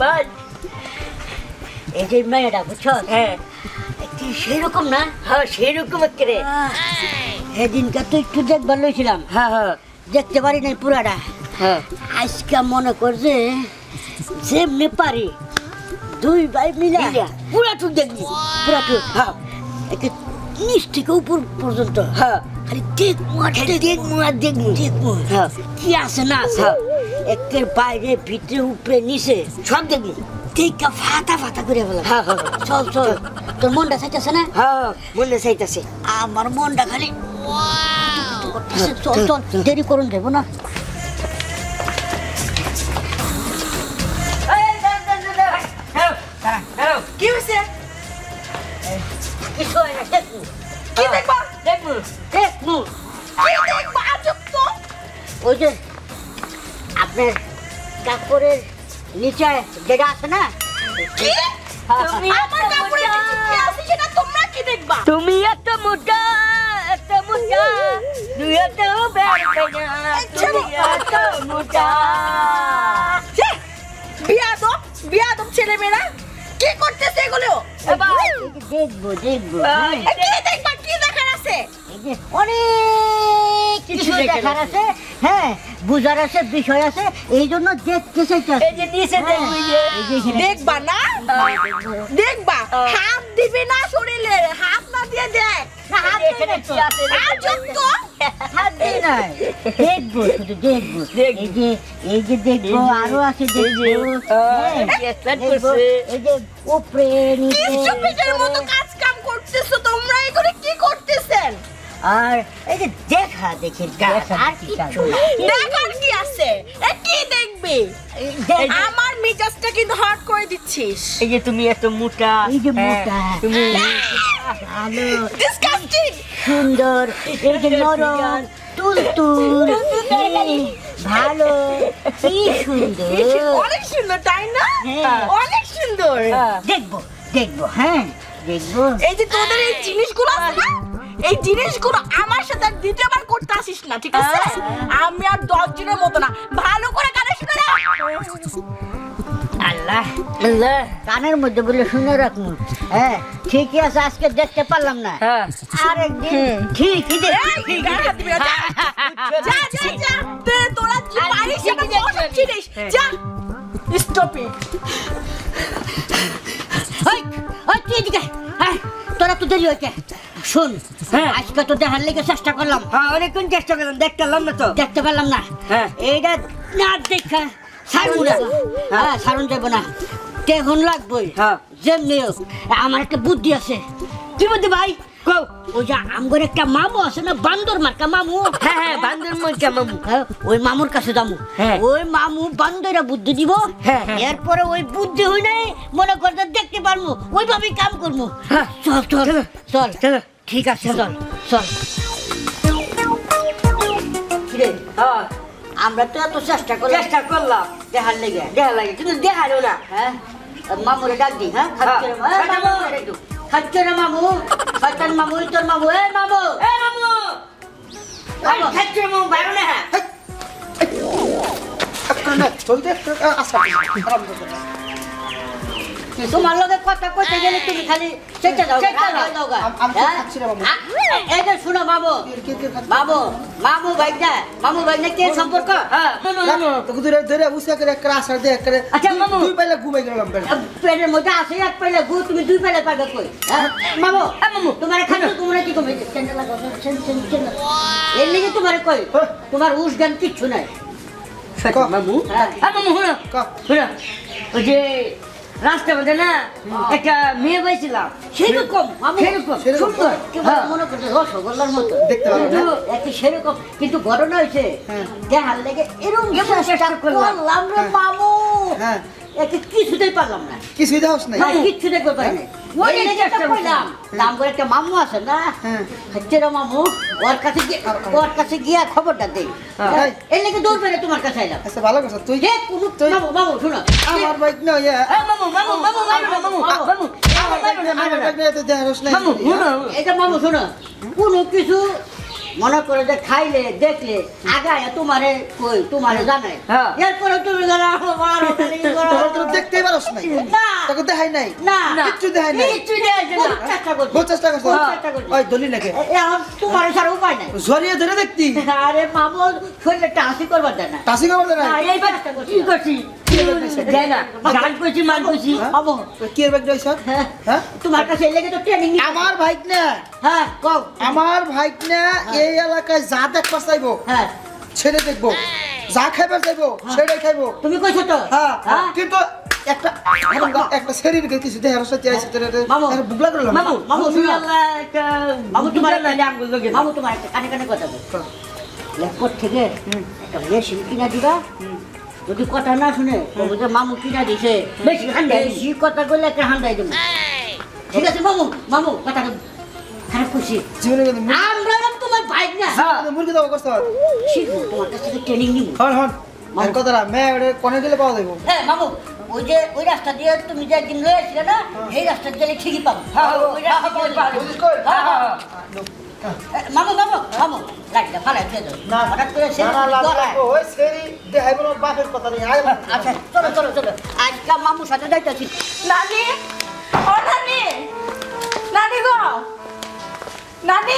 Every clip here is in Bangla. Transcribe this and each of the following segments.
বল এই যে মেয়েটা বুঝছো হ্যাঁ সেরকম না হ্যাঁ সেরকম করে সেদিনকে তো একটু দেখবার লইছিলাম হ্যাঁ হ্যাঁ দেখতে পারি নাই পুরাটা হ্যাঁ আজকে মনে করছে যেমনি পারি দুই ভাই মিলা পুরা টুক দেখবি পুরা টুক হ্যাঁ একে নিচ থেকে উপর পর্যন্ত হ্যাঁ খালি দেখবো আর দেখবো হ্যাঁ কি আছে না আছে একের বাইরে ভিতরে উপরে নিচে সব দেখবি দেখা ফাটা ফাটা করে ফেলা হ্যাঁ হ্যাঁ চল চল তোর মনটা চাইতেছে না হ্যাঁ মনে চাইতেছে আমার মনটা খালি চল চল দেরি করুন দেবো না কি হয়েছে কিছু হয় না দেখবো কি দেখবা দেখবো দেখবো কি দেখবা আজব তো ওই যে আপনার কাপড়ের নিচে যেটা আছে না কি তুমি আমার কাপড়ে কি আছে সেটা তোমরা কি দেখবা তুমি এত মোটা তুই এত বেড় তুমি এত মোটা বিয়াদব ছেলেমেয়েরা কি করতেছে এগুলো দেখবো দেখবো কি দেখবা কি দেখার আছে অনেক কিছু দেখার আছে হ্যাঁ বুঝার আছে বিষয় আছে এই জন্য দেখতে চাইতে এই যে নিচে দেখবা না দেখবা হাত দিবি না শরীরে হাত না দিয়ে দেখ দেখবো শুধু দেখবো এই যে দেখবো আরো আছে দেখবো এই যে উপরে নিচে মতো কাজ কাম করতেছো তোমরা এগুলো কি করতেছেন আর এই যে দেখা দেখি আর কিছু দেখার কি আছে কি দেখবি আমার মিজাজটা কিন্তু হট করে দিচ্ছিস এই যে তুমি এত মোটা এই যে মোটা তুমি ভালো ডিসকাস্টিং সুন্দর এই যে নরম তুলতুল ভালো কি সুন্দর অনেক সুন্দর তাই না অনেক সুন্দর দেখবো দেখবো হ্যাঁ দেখবো এই যে তোদের এই জিনিসগুলো আছে না এই জিনিসগুলো আমার সাথে আর দ্বিতীয়বার করতে আসিস না ঠিক আছে আমি আর 10 জনের মতো না ভালো করে কানে শুনে না আল্লাহ আল্লাহ কানের মধ্যে বলে শুনে রাখুন হ্যাঁ ঠিকই আছে আজকে দেখতে পারলাম না আরেকদিন ঠিকই তোরা পারিস যা স্টপ ইট তোরা তো দেরি হয়েছে শোন আজকে তো দেখার লেগে চেষ্টা করলাম অনেকক্ষণ চেষ্টা করলাম দেখতে পারলাম না তো দেখতে পারলাম না এইটা না দেখা সারুন না সারুন যাবো না এখন লাগবই যেমনি আমার একটা বুদ্ধি আছে কি বুদ্ধি ভাই ওই যে আমগর একটা মামু আছে না বান্দর মার্কা মামু হ্যাঁ বান্দর মার্কা মামু ওই মামুর কাছে যাবো ওই মামু বান্দরা বুদ্ধি দিব এরপরে ওই বুদ্ধি হই নাই মনে করতে দেখতে পারবো ওইভাবেই কাম করবো চল চল চল চল ঠিক আছে চল চল আমরা তো এত চেষ্টা করলাম দেখার লেগে দেখা লাগে কিন্তু দেখালো না হ্যাঁ মামুরে ডাক দি হ্যাঁ খাচ্ছ না মামু শয়তান মামু তোর মামু এ মামু খাচ্ছ মামু বাইরে না তোমার লগে কথা কইতে গেলে তুমি খালি চেষ্টা দাও এই যে শুনো মামু মামু ভাইনা কে সম্পর্ক আচ্ছা মামু পেটের মধ্যে আছে এক পাইলা গু তুমি দুই পাইলা পাবে কই মামু তোমার খাচ্ছ তোমরা কি কমে এর লিগে তোমার কই তোমার উস জ্ঞান কিচ্ছু নাই মামু মামু শুনো ওই যে রাস্তা মধ্যে না একটা মেয়ে পাইছিলাম সেরকম সুন্দর মনে করছে রসগোল্লার মতো সেরকম কিন্তু ঘটনা হয়েছে দেখার লেগে এরকম করলাম রে মামু কিছুতেই পারলাম না কিছুই দাওস না কিচ্ছু দেখতে পারি না নাম করে একটা মামু আছে না হচ্ছে মামু ওর কাছে গিয়া খবরটা দেই এর লেগে দৌড় পেরে তোমার কাছে এলাম আচ্ছা ভালো কথা তুই মামু শুনো আমার বাইক না এটা মামু শোনো কোনো কিছু মনে করে যে খাইলে দেখলে আগায় তোমারে জানাই হ্যাঁ। এরপরে তুমি জানা তোরা তো দেখতেই পারছ নাই না তোকে দেখাই নাই না কিচ্ছু দেখাই নাই কিচ্ছু দেখাইছে না চেষ্টা করছি বহুত চেষ্টা করছ চেষ্টা করছি। ওই দলি নাকি এখন তোমার ছাড়া উপায় নাই জড়িয়ে ধরে দেখতি আরে মামু শরীরে টাসি করবার দেয় না টাসি খবর দেয় না এইবার চেষ্টা করছি কি করছি দেয় না গান করছি মান করছি মামু কি এর ব্যাগ দইছ হ্যাঁ হ্যাঁ তোমার কাছে লেগে তো ট্রেনিং আমার ভাইক না হ্যাঁ কও আমার ভাইক না এই এলাকায় যা দেখবার চাইবো হ্যাঁ ছেড়ে দেখবো যা খাইবার চাইবো সেটাই খাইবো তুমি কইছো তো হ্যাঁ হ্যাঁ কিন্তু একটা শরীর কিছু দেহের সাথে আইছে মামু। বুগলা করলাম মামু মামু তুমি আল্লাহ একটা মামু তোমার লাইলে আঙ্গুল লগে মামু তোমার একটা কানে কানে কথা বল লেপট থেকে একটা মেশিন কিনা দিবা যদি কথা না শুনে বলবো যে মামু কিনা দিছে বেশি হান্ডাই বেশি কথা কইলে একটা হান্দাই দেবো ঠিক আছে মামু মামু কথা খারাপ খুশি জীবনে কিন্তু আমরা তোমার বাইক না মুরগি দাও করছ শিখবো তোমার কাছ থেকে ট্রেনিং নিবো হন হন এক কথাটা মে কোনে গেলে পাওয়া যাবো হ্যাঁ মামু ওই রাস্তা দিয়ে তুমি যে একদিন রয়েছিলে না এই রাস্তা দিয়ে ঠিকই পাবো ওই রাস্তা দিয়ে বুঝিস কই হ্যাঁ, হ্যাঁ। মামু মামু মামু লাইটটা ফালাই দিয়ে দাও না হঠাৎ করে সে না গলায়। ওই সেরি দেখাইবো না বাপের কথা নেই আয় আচ্ছা চলো চলো চলো আজকে মামুর সাথে যাইতেছি নানি ও নানি নানি গো নানি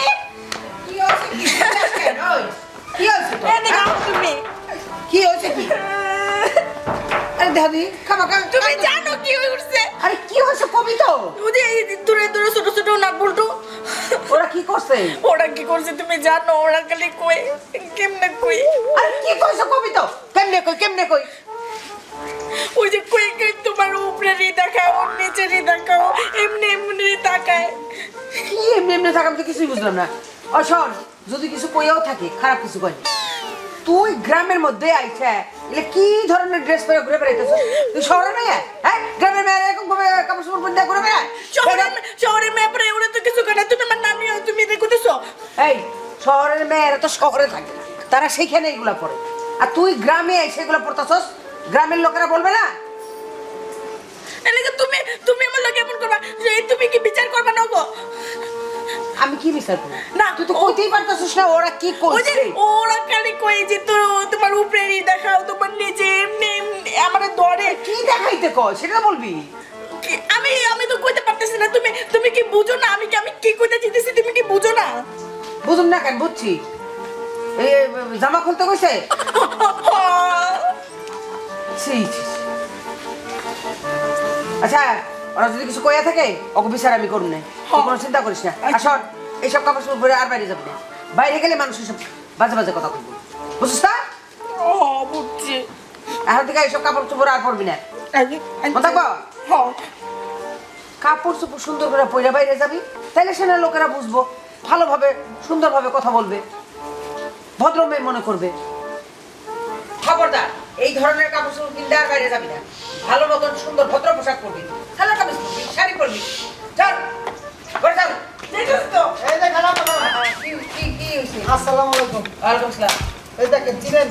কি হয়েছে এদিকে আসো তুমি কি হয়েছে কি আরে দাদি খামা খামা তুমি জানো কি হইছে আরে কি হয়েছে কবি তো ওই যে এই দূরে দূরে ছোট ছোট নাক বল্টু ওরা কি করছে ওরা কি করছে তুমি জানো ওরা খালি কই কেমনে কই আরে কি করছে কবি তো কেমনে কই ওই যে কই কই তোমার উপরে রি দেখাও ওর নিচে রি দেখাও এমনি এমনি তাকায় কি এমনি থাকা আমি তো কিছুই বুঝলাম না ও শোন যদি কিছু কইও থাকে খারাপ কিছু কই তুই গ্রামের মধ্যে আইছে এলে কি ধরনের ড্রেস পরে ঘুরে বেড়াইতেছ তুই শহরে নাই হ্যাঁ গ্রামের মেয়ে এরকম ভাবে কাপড় চোপড় পরে ঘুরে বেড়ায় শহরে মেপরে ওরা তো কিছু করে না। তুমি আমার নানি হও, তুমি দেখতেছো এই শহরের মেয়েরা তো শহরে থাকে না তারা সেইখানে এগুলা পড়ে আর তুই গ্রামে সেগুলো পড়তাছস গ্রামের লোকেরা বলবে না এলাকা তুমি তুমি আমার লাগে এমন করবা যে তুমি কি বিচার করবা না গো আমি কি বিচার করব না, তুই তো ও- কইতেই পারতাছিস না ওরা কি ওই যে করছে ওরা খালি কই যে তো তোমার উপরে রি দেখাও তোমার নিচে এমনি এমনি আমার ধরে কি দেখাইতে কয় সেটা বলবি আমি তো কইতে পারতেছি না তুমি তুমি কি বুঝো না আমি কি কইতে চাইতেছি তুমি কি বুঝো না বুঝুন না কেন বুঝছি এই জামা খুলতে কইছে ছি, ছি, ছি। আচ্ছা ওরা যদি কিছু কইয়া থাকে ওকে বিচার আমি করুন না তুই কোনো চিন্তা করিস না আসর এইসব কাপড় চোপড় পরে আর বাইরে যাবি না বাইরে গেলে মানুষ এসব বাজে বাজে কথা কইব বুঝছিস না ও বুঝছি এখন থেকে এইসব কাপড় চোপড় আর পরবি না মনে থাকবো কাপড় চোপড় সুন্দর করে পরে বাইরে যাবি তাইলে সেনা লোকেরা বুঝবো ভালোভাবে সুন্দরভাবে কথা বলবে ভদ্র মেয়ে মনে করবে খবরদার এই ধরনের কাপড় চোপড় কিনলে আর বাইরে যাবি না ভালো মতন সুন্দর ভদ্র পোশাক পরবি সালোয়ার কামিজ পরবি শাড়ি পরবি চল ঘরে চল দেখছ তো এই যে খারাপ কি হয়েছে আসসালামু আলাইকুম ওয়ালাইকুম আসসালাম এই দেখেন চিনেন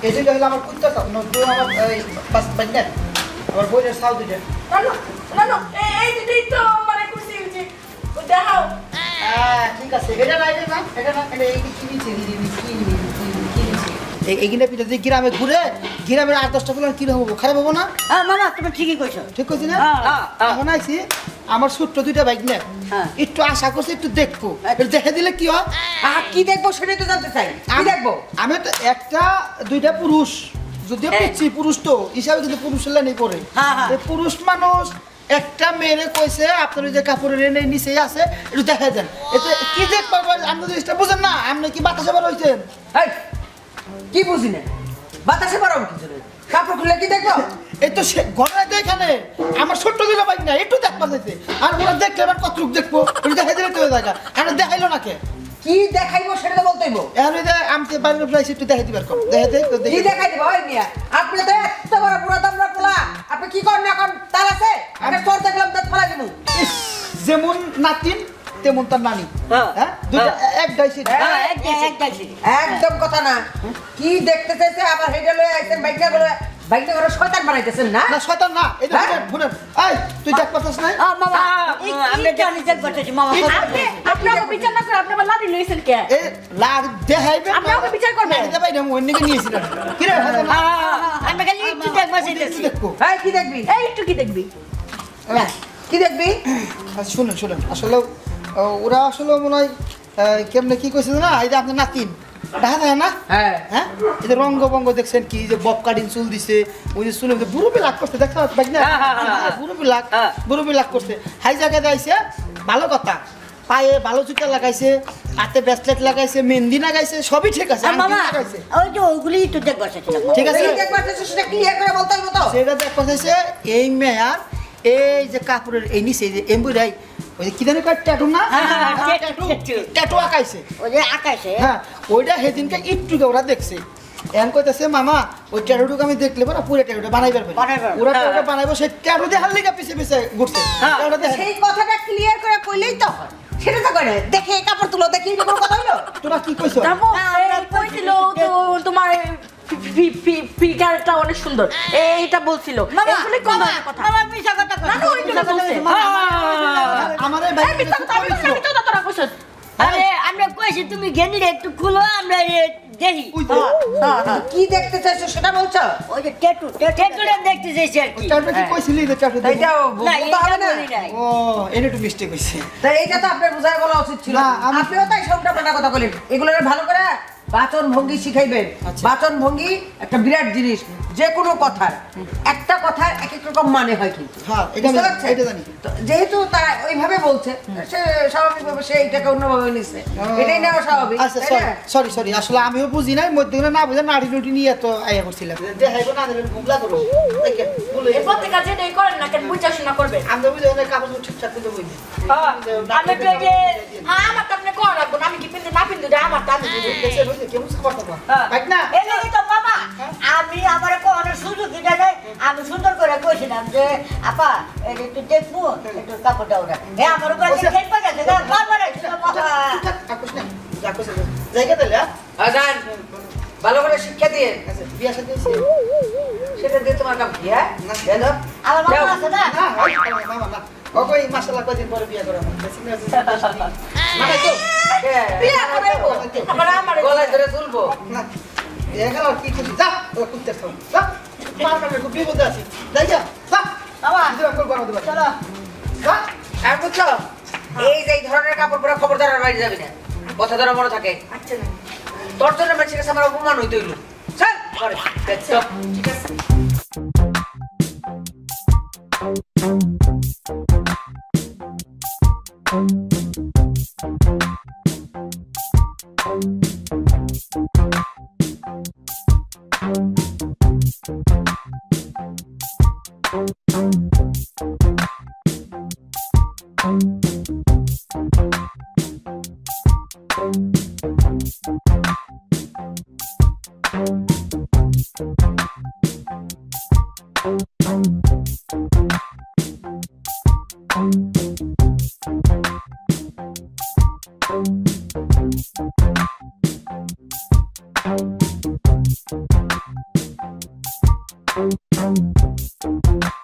এই যে হলো আমার কুত্তাটা নদী আমার এই পাঁচ বাইনা আমার বইয়ের সাউ দুইটা না এই দিদি তো মানে খুশি হইছে দেখাও ঠিক আছে এটা না এটা না এটা না এটা এই কি নিচে এইখানে পিঠা দিয়ে গ্রামে ঘুরে গ্রামের 8-10টা ফুল কি হবো খারাপ হবো না হ্যাঁ মামা তুমি ঠিকই কইছো ঠিক কইছি না হ্যাঁ, এখন আইছি আমার ছোট্ট দুইটা বাইক না হ্যাঁ। একটু আশা করছি একটু দেখবো একটু দেখে দিলে কি হয় কি দেখবো সেটাই তো জানতে চাই কি দেখবো আমি তো একটা দুইটা পুরুষ যদিও পিচ্ছি পুরুষ তো হিসাবে কিন্তু পুরুষের লাইনেই পড়ে হ্যাঁ, হ্যাঁ। এই পুরুষ মানুষ একটা মেয়েরে কইছে আপনার ওই যে কাপড়ের এনে নিচেই আছে একটু দেখা দেন এতে কি যে পারবেন আপনি জিনিসটা বুঝেন না আপনি কি বাতাসে বার হইছেন এই, কি বুঝি না বাতাসে পারো কিছু নেই কাপড় খুলে কি দেখবো এই তো ঘটনা তো এখানে আমার ছোট্ট দুটো বাইক না একটু দেখবা যেতে আর ওরা দেখলে এবার কতটুক দেখবো একটু দেখাই দিলে কেউ দেখা আর দেখাইলো না কে কি দেখাইবো সেটা তো বলতেইবো এখন ওই যে আমি বাড়ির প্রাইস একটু দেখাই দিবার কম দেখাতে কি দেখাই দিব ওই মিয়া আপনি তো এত বড় পুরো দামরা পোলা আপনি কি করেন এখন তার আছে আমি তোর দেখলাম তার ফেলা দিব যেমন নাতিন তেমন তার নানি হ্যাঁ। হ্যাঁ দুইটা এক ডাইসি হ্যাঁ একদম একদম কথা না কি দেখতে চাইছে আবার হেডে লয়ে আইছেন বাইকটা গুলো বাইকটা করে শয়তান বানাইতেছেন না না শয়তান না এটা শুনেন এই তুই দেখ পাচ্ছিস না মামা আমরা জানি যে করতেছি মামা আপনি আমাকে বিচার না করে আপনি আমার লাড়ি লইছেন কে এ লাগ দেখাইবে আপনি আমাকে বিচার করবেন। এটা ভাই না অন্যকে নিয়েছিলাম কি রে আমরা খালি একটু দেখবা চাইতেছি দেখো এই কি দেখবি এই একটু কি দেখবি কি দেখবি আচ্ছা শুনুন শুনুন আসলে ওরা আসলে মনে হয় কেমনে কি কইছিল না এই যে আপনার নাতিন দেখা যায় না হ্যাঁ হ্যাঁ এই যে রঙ্গ বঙ্গ দেখছেন কি যে বব কাটিং চুল দিছে ওই যে চুলে বুড়ো লাগ করতে দেখছো ভাই না বুড়ো লাগ করতে হাই জায়গায় যাইছে ভালো কথা পায়ে ভালো জুতা লাগাইছে হাতে ব্রেসলেট লাগাইছে মেহেন্দি লাগাইছে সবই ঠিক আছে আংটি মামা লাগাইছে ওই যে ওইগুলি তো দেখবা চাইছিলাম ঠিক আছে এই দেখবার সেটা ক্লিয়ার করে বলতে হবে তো সেটা দেখ কথা হচ্ছে এই মেয়ার এই যে কাপড়ের এই নিচে যে এমব্রয়ডারি ওই যে কি জানি কয় ট্যাটু না ট্যাটু আঁকাইছে ওই যে আকাশে হ্যাঁ ওইটা সেদিনকে একটু ওরা দেখছে এম কইতেছে মামা ওই ট্যাটুটুকু আমি দেখলে না পুরো ট্যাটুটা বানাইবার বানাইবার। পুরো ট্যাটুটা বানাইবো সেই ট্যাটু দেখার লিগা পিছে পিছে ঘুরছে ট্যাটুটা দেখে সেই কথাটা ক্লিয়ার করে কইলেই তো হয় সেটা তো করে দেখে কাপড় তুলো দেখি কোনো কথা হলো তোরা কি কইছো তারপর কইছিল তো তোমার ফিগারটা অনেক সুন্দর এইটা বলছিল এগুলি কোন ধরনের কথা মামা মিছা কথা না না ওইটা বলছে আমারে ভাই এই মিথ্যা কথা আমি তো জানি তো তোরা কইছিস আরে আমরা কইছি তুমি গেনিরে একটু খুলো আমরা দেখি কি দেখতে চাইছো সেটা বলছো ওই যে ট্যাটুটা দেখতে চাইছি আর কি ট্যাটু কি কইছিলি যে ট্যাটু এইটাও না বলতে হবে না বলি নাই ও এনে একটু মিস্টেক হইছে তাই এইটা তো আপনার বুঝায় বলা উচিত ছিল না, আমি- আপনিও তাই সবটা পাল্টা কথা বলেন এগুলোর ভালো করে বাচন ভঙ্গি শিখাইবেন আচ্ছা। বাচন ভঙ্গি একটা বিরাট জিনিস যে কোনো কথার একটা কথার এক এক রকম মানে হয় কিন্তু হ্যাঁ, এটা বুঝতে আমি- পারছেন? এটা জানি। তো যেহেতু তারা ওইভাবে বলছে সে স্বাভাবিকভাবে সে এইটাকে অন্যভাবে নিচ্ছে এটাই নেওয়া স্বাভাবিক আচ্ছা তাই না? সরি আসলে আমিও বুঝি নাই মধ্যে না বুঝে নাড়ি রুটি নিয়ে এত আয়া করছিলাম দেখাইবো না দেবেন ঘুমলা করো দেখেন বলে এরপর থেকে যেটাই করেন না কেন বুঝা শোনা করবেন আমরা বুঝে না কাপড় ঠিকঠাক করে বইছি আমি তো এই যে হ্যাঁ আমার তো আপনি করা রাখবো না আমি কি পিন্দে না পিন্দে এটা আমার টান কেমন খাবার খাবা বাইক না এই লাগি তো মামা আমি আমার কোনো সুযোগ দিতে নাই আমি সুন্দর করে কইছিলাম যে আপা এই একটু দেখবো একটু কাপড়টা ওটা আমার উপরে খেল পড়ে গেছে না বারবার আসছে মামা কাকুস না কাকুস জায়গা দিলে আজান ভালো করে শিক্ষা দিয়ে আচ্ছা বিয়া সাথে সেটা দিয়ে তোমার কাম কি হ্যাঁ দিয়ে দাও। আমার মামা আছে না না মামা না ওই মাশাআল্লাহ কয়দিন পরে বিয়া করো বেশি না মানে তো বিয়া করাইবো আবার আমার গলায় ধরে তুলবো না এখানে কি করছিস যা তোরা কুত্তে সব যা মার কাটে খুব বিপদে আছি যাই যা যা মামা দিবা কল বানাতে পারি চলো যা আর বুঝছো এই যে এই ধরনের কাপড় পরে খবরদার বাইরে যাবি না কথা ধরা মনে থাকে আচ্ছা না তোর জন্য মানুষের কাছে আমার অপমান হইতে হইলো চল ঘরে দেখছো ঠিক আছে Thank you.